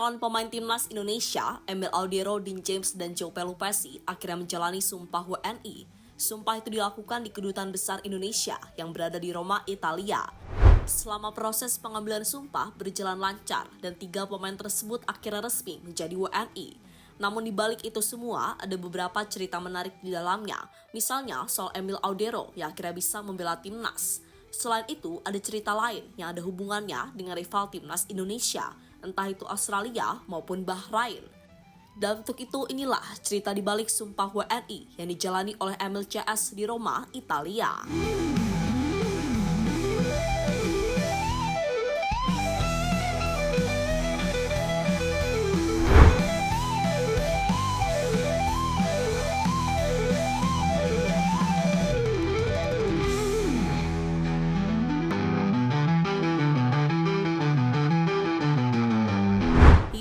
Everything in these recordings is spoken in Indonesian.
calon pemain timnas Indonesia, Emil Audero, Dean James, dan Joe Pelupesi akhirnya menjalani sumpah WNI. Sumpah itu dilakukan di Kedutaan Besar Indonesia yang berada di Roma, Italia. Selama proses pengambilan sumpah berjalan lancar dan 3 pemain tersebut akhirnya resmi menjadi WNI. Namun di balik itu semua ada beberapa cerita menarik di dalamnya. Misalnya soal Emil Audero yang akhirnya bisa membela timnas. Selain itu ada cerita lain yang ada hubungannya dengan rival timnas Indonesia, entah itu Australia maupun Bahrain. Dan untuk itu inilah cerita di balik sumpah WNI yang dijalani oleh Emil CS di Roma, Italia.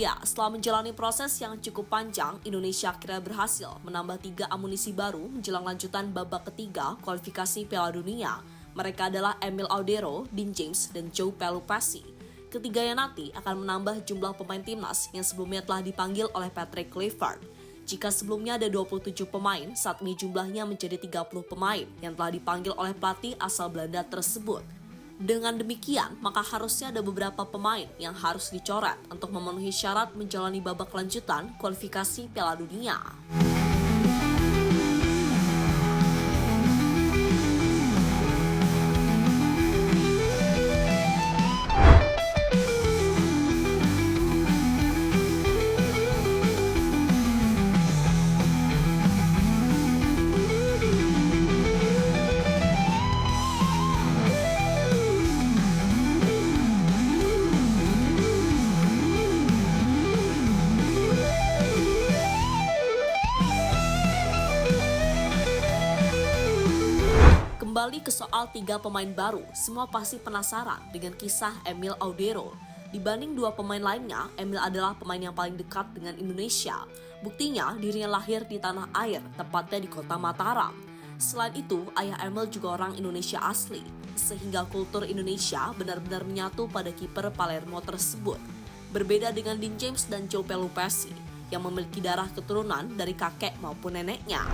Ya, setelah menjalani proses yang cukup panjang, Indonesia akhirnya berhasil menambah 3 amunisi baru menjelang lanjutan babak ketiga kualifikasi Piala Dunia. Mereka adalah Emil Audero, Dean James, dan Joe Pelupesi. Ketiganya nanti akan menambah jumlah pemain timnas yang sebelumnya telah dipanggil oleh Patrick Kluivert. Jika sebelumnya ada 27 pemain, saat ini jumlahnya menjadi 30 pemain yang telah dipanggil oleh pelatih asal Belanda tersebut. Dengan demikian, maka harusnya ada beberapa pemain yang harus dicoret untuk memenuhi syarat menjalani babak lanjutan kualifikasi Piala Dunia. Kembali ke soal 3 pemain baru, semua pasti penasaran dengan kisah Emil Audero. Dibanding 2 pemain lainnya, Emil adalah pemain yang paling dekat dengan Indonesia. Buktinya, dirinya lahir di tanah air, tepatnya di kota Mataram. Selain itu, ayah Emil juga orang Indonesia asli, sehingga kultur Indonesia benar-benar menyatu pada kiper Palermo tersebut. Berbeda dengan Dean James dan Joe Pelupesi, yang memiliki darah keturunan dari kakek maupun neneknya.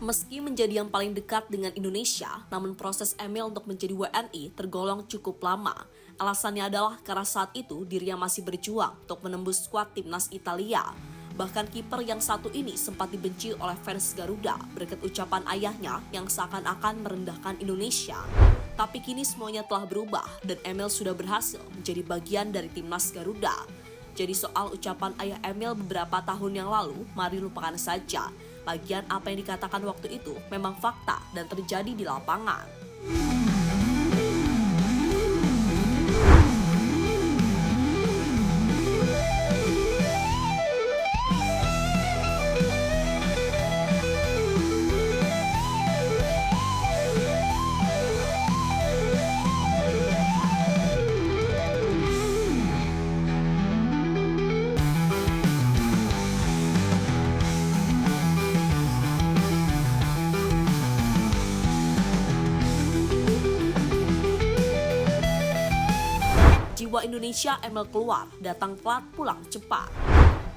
Meski menjadi yang paling dekat dengan Indonesia, namun proses Emil untuk menjadi WNI tergolong cukup lama. Alasannya adalah karena saat itu dirinya masih berjuang untuk menembus skuad timnas Italia. Bahkan kiper yang satu ini sempat dibenci oleh fans Garuda berkat ucapan ayahnya yang seakan-akan merendahkan Indonesia. Tapi kini semuanya telah berubah dan Emil sudah berhasil menjadi bagian dari timnas Garuda. Jadi soal ucapan ayah Emil beberapa tahun yang lalu, mari lupakan saja. Lagian apa yang dikatakan waktu itu memang fakta dan terjadi di lapangan. Jiwa Indonesia Emil keluar, datang telat, pulang cepat.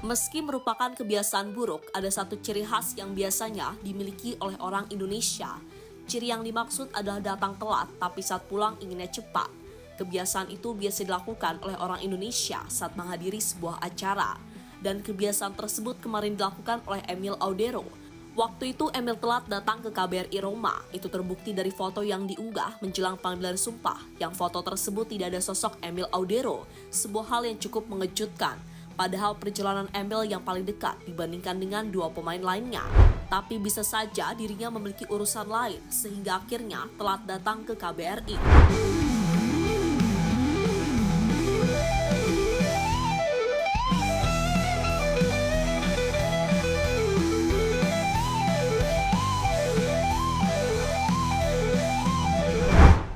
Meski merupakan kebiasaan buruk, ada satu ciri khas yang biasanya dimiliki oleh orang Indonesia. Ciri yang dimaksud adalah datang telat, tapi saat pulang inginnya cepat. Kebiasaan itu biasa dilakukan oleh orang Indonesia saat menghadiri sebuah acara. Dan kebiasaan tersebut kemarin dilakukan oleh Emil Audero. Waktu itu Emil telat datang ke KBRI Roma. Itu terbukti dari foto yang diunggah menjelang panggilan sumpah. Yang foto tersebut tidak ada sosok Emil Audero. Sebuah hal yang cukup mengejutkan. Padahal perjalanan Emil yang paling dekat dibandingkan dengan 2 pemain lainnya. Tapi bisa saja dirinya memiliki urusan lain sehingga akhirnya telat datang ke KBRI.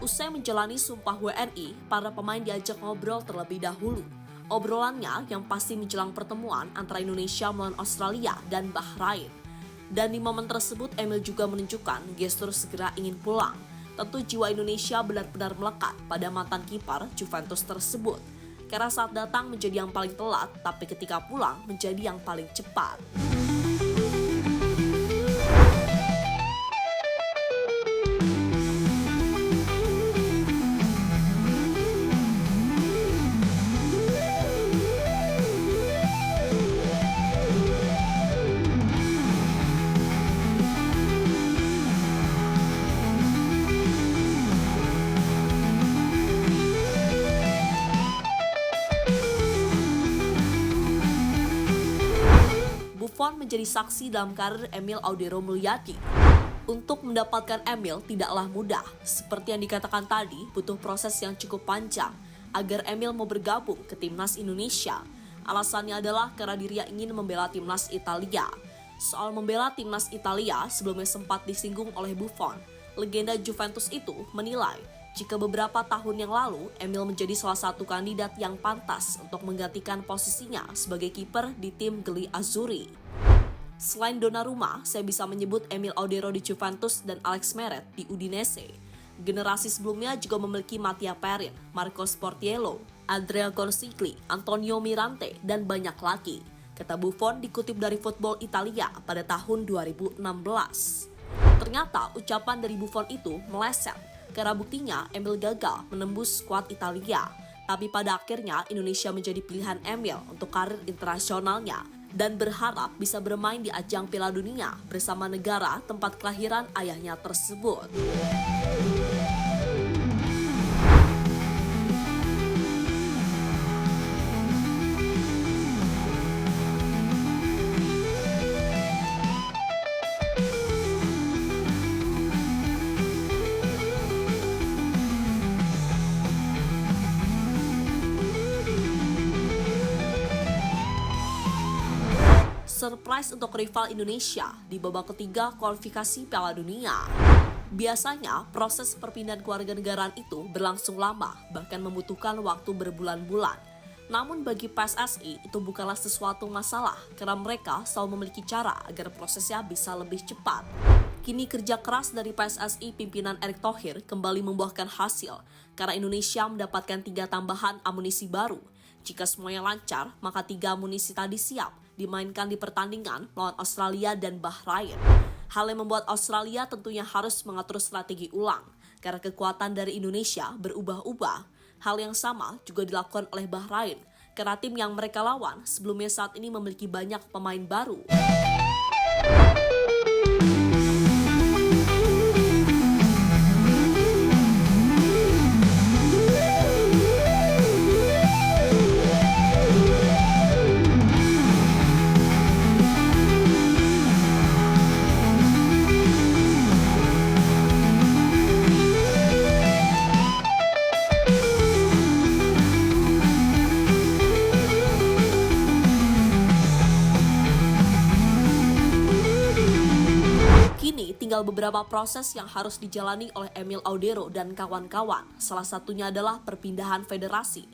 Usai menjalani sumpah WNI, para pemain diajak ngobrol terlebih dahulu. Obrolannya yang pasti menjelang pertemuan antara Indonesia melawan Australia dan Bahrain. Dan di momen tersebut Emil juga menunjukkan gestur segera ingin pulang. Tentu jiwa Indonesia benar-benar melekat pada mantan kiper Juventus tersebut. Karena saat datang menjadi yang paling telat, tapi ketika pulang menjadi yang paling cepat. Buffon menjadi saksi dalam karir Emil Audero Mulyadi. Untuk mendapatkan Emil tidaklah mudah. Seperti yang dikatakan tadi, butuh proses yang cukup panjang agar Emil mau bergabung ke timnas Indonesia. Alasannya adalah karena dirinya ingin membela timnas Italia. Soal membela timnas Italia sebelumnya sempat disinggung oleh Buffon. Legenda Juventus itu menilai jika beberapa tahun yang lalu Emil menjadi salah satu kandidat yang pantas untuk menggantikan posisinya sebagai kiper di tim Gli Azzurri. Selain Donnarumma, saya bisa menyebut Emil Audero di Juventus dan Alex Meret di Udinese. Generasi sebelumnya juga memiliki Mattia Perin, Marco Sportiello, Andrea Consigli, Antonio Mirante, dan banyak lagi. Kata Buffon dikutip dari Football Italia pada tahun 2016. Ternyata ucapan dari Buffon itu meleset, karena buktinya Emil gagal menembus skuad Italia. Tapi pada akhirnya Indonesia menjadi pilihan Emil untuk karir internasionalnya dan berharap bisa bermain di ajang Piala Dunia bersama negara tempat kelahiran ayahnya tersebut. Surprise untuk rival Indonesia di babak ketiga kualifikasi Piala Dunia. Biasanya, proses perpindahan kewarganegaraan itu berlangsung lama, bahkan membutuhkan waktu berbulan-bulan. Namun bagi PSSI itu bukanlah sesuatu masalah, karena mereka selalu memiliki cara agar prosesnya bisa lebih cepat. Kini kerja keras dari PSSI pimpinan Erick Thohir kembali membuahkan hasil, karena Indonesia mendapatkan 3 tambahan amunisi baru. Jika semuanya lancar, maka 3 amunisi tadi siap dimainkan di pertandingan melawan Australia dan Bahrain. Hal yang membuat Australia tentunya harus mengatur strategi ulang, karena kekuatan dari Indonesia berubah-ubah. Hal yang sama juga dilakukan oleh Bahrain, karena tim yang mereka lawan sebelumnya saat ini memiliki banyak pemain baru. Tinggal beberapa proses yang harus dijalani oleh Emil Audero dan kawan-kawan. Salah satunya adalah perpindahan federasi.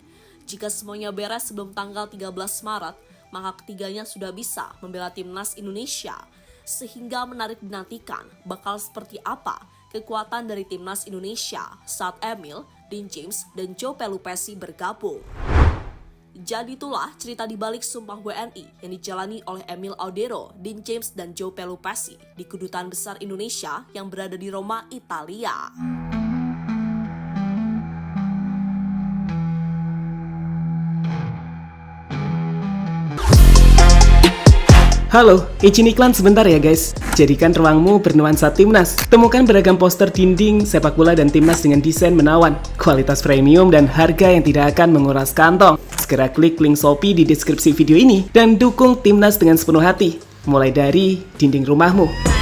Jika semuanya beres sebelum tanggal 13 Maret, maka ketiganya sudah bisa membela timnas Indonesia. Sehingga menarik dinantikan bakal seperti apa kekuatan dari timnas Indonesia saat Emil, Dean James, dan Joe Pelupessy bergabung. Jadi itulah cerita di balik Sumpah WNI yang dijalani oleh Emil Audero, Dean James, dan Joe Pelupessy di Kedutaan Besar Indonesia yang berada di Roma, Italia. Halo, izin iklan sebentar ya guys. Jadikan ruangmu bernuansa timnas. Temukan beragam poster dinding, sepak bola dan timnas dengan desain menawan, kualitas premium dan harga yang tidak akan menguras kantong. Segera klik link Shopee di deskripsi video ini dan dukung timnas dengan sepenuh hati. Mulai dari dinding rumahmu.